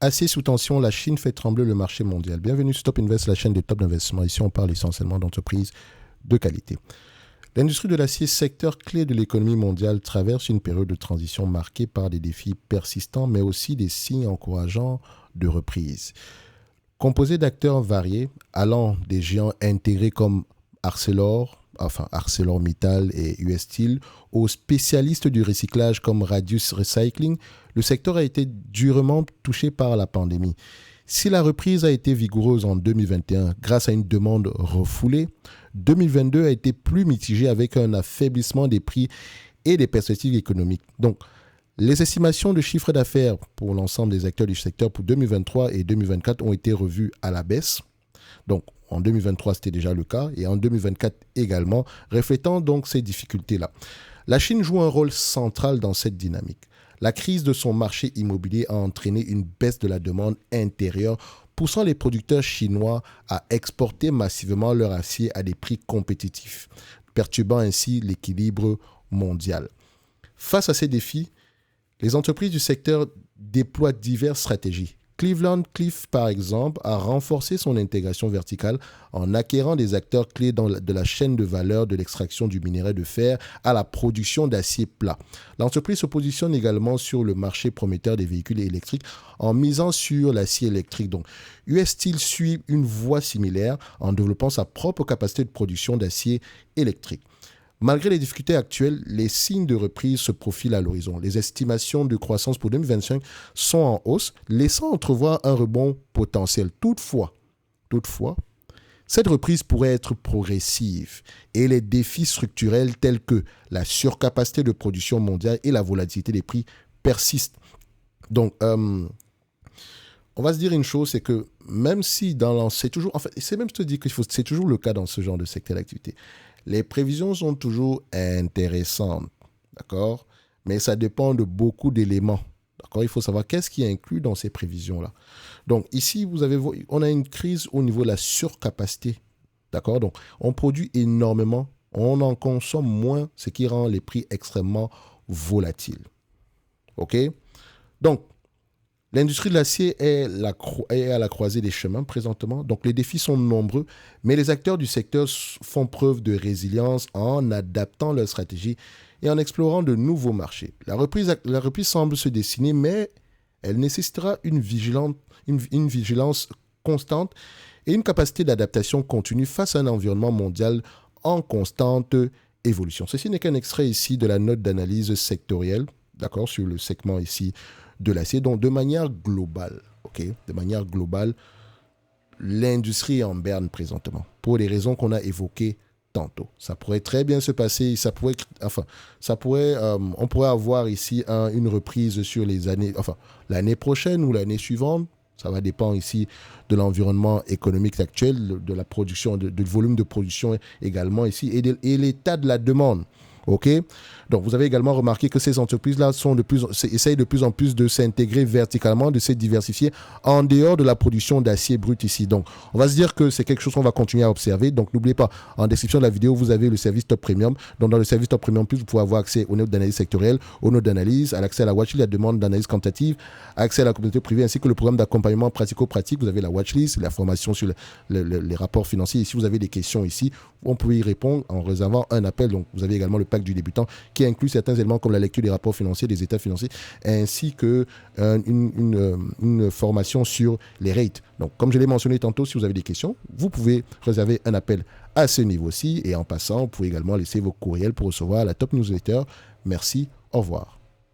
Acier sous tension, la Chine fait trembler le marché mondial. Bienvenue sur Top Invest, la chaîne des top d'investissement. Ici, on parle essentiellement d'entreprises de qualité. L'industrie de l'acier, secteur clé de l'économie mondiale, traverse une période de transition marquée par des défis persistants, mais aussi des signes encourageants de reprise. Composé d'acteurs variés, allant des géants intégrés comme ArcelorMittal et US Steel, aux spécialistes du recyclage comme Radius Recycling, le secteur a été durement touché par la pandémie. Si la reprise a été vigoureuse en 2021 grâce à une demande refoulée, 2022 a été plus mitigé avec un affaiblissement des prix et des perspectives économiques. Donc, les estimations de chiffre d'affaires pour l'ensemble des acteurs du secteur pour 2023 et 2024 ont été revues à la baisse. Donc, en 2023, c'était déjà le cas, et en 2024 également, reflétant donc ces difficultés-là. La Chine joue un rôle central dans cette dynamique. La crise de son marché immobilier a entraîné une baisse de la demande intérieure, poussant les producteurs chinois à exporter massivement leur acier à des prix compétitifs, perturbant ainsi l'équilibre mondial. Face à ces défis, les entreprises du secteur déploient diverses stratégies. Cleveland-Cliffs, par exemple, a renforcé son intégration verticale en acquérant des acteurs clés de la chaîne de valeur de l'extraction du minerai de fer à la production d'acier plat. L'entreprise se positionne également sur le marché prometteur des véhicules électriques en misant sur l'acier électrique. Donc, US Steel suit une voie similaire en développant sa propre capacité de production d'acier électrique. Malgré les difficultés actuelles, les signes de reprise se profilent à l'horizon. Les estimations de croissance pour 2025 sont en hausse, laissant entrevoir un rebond potentiel. Toutefois, cette reprise pourrait être progressive et les défis structurels tels que la surcapacité de production mondiale et la volatilité des prix persistent. Donc, on va se dire une chose, c'est que même si c'est toujours, en fait, c'est même je te dis que c'est toujours le cas dans ce genre de secteur d'activité. Les prévisions sont toujours intéressantes, d'accord? Mais ça dépend de beaucoup d'éléments, d'accord? Il faut savoir qu'est-ce qui est inclus dans ces prévisions-là. Donc ici, on a une crise au niveau de la surcapacité, d'accord? Donc on produit énormément, on en consomme moins, ce qui rend les prix extrêmement volatiles, ok? Donc, l'industrie de l'acier est à la croisée des chemins présentement. Donc, les défis sont nombreux, mais les acteurs du secteur font preuve de résilience en adaptant leur stratégie et en explorant de nouveaux marchés. La reprise semble se dessiner, mais elle nécessitera une vigilance constante et une capacité d'adaptation continue face à un environnement mondial en constante évolution. Ceci n'est qu'un extrait ici de la note d'analyse sectorielle, d'accord, sur le segment ici de l'acier. Donc, de manière globale, l'industrie est en berne présentement, pour les raisons qu'on a évoquées tantôt. Ça pourrait très bien se passer, on pourrait avoir ici une reprise sur l'année prochaine ou l'année suivante. Ça va dépendre ici de l'environnement économique actuel, de la production, du volume de production également ici, et l'état de la demande. OK? Donc, vous avez également remarqué que ces entreprises-là essayent de plus en plus de s'intégrer verticalement, de se diversifier en dehors de la production d'acier brut ici. Donc, on va se dire que c'est quelque chose qu'on va continuer à observer. Donc, n'oubliez pas, en description de la vidéo, vous avez le service Top Premium. Donc, dans le service Top Premium Plus, vous pouvez avoir accès aux notes d'analyse sectorielle, aux notes d'analyse, à l'accès à la watchlist, la demande d'analyse quantitative, accès à la communauté privée, ainsi que le programme d'accompagnement pratico-pratique. Vous avez la watchlist, la formation sur les rapports financiers. Et si vous avez des questions ici, on peut y répondre en réservant un appel. Donc, vous avez également le pack du débutant qui inclut certains éléments comme la lecture des rapports financiers, des états financiers, ainsi que une formation sur les rates. Donc, comme je l'ai mentionné tantôt, si vous avez des questions, vous pouvez réserver un appel à ce niveau-ci. Et en passant, vous pouvez également laisser vos courriels pour recevoir la top newsletter. Merci, au revoir.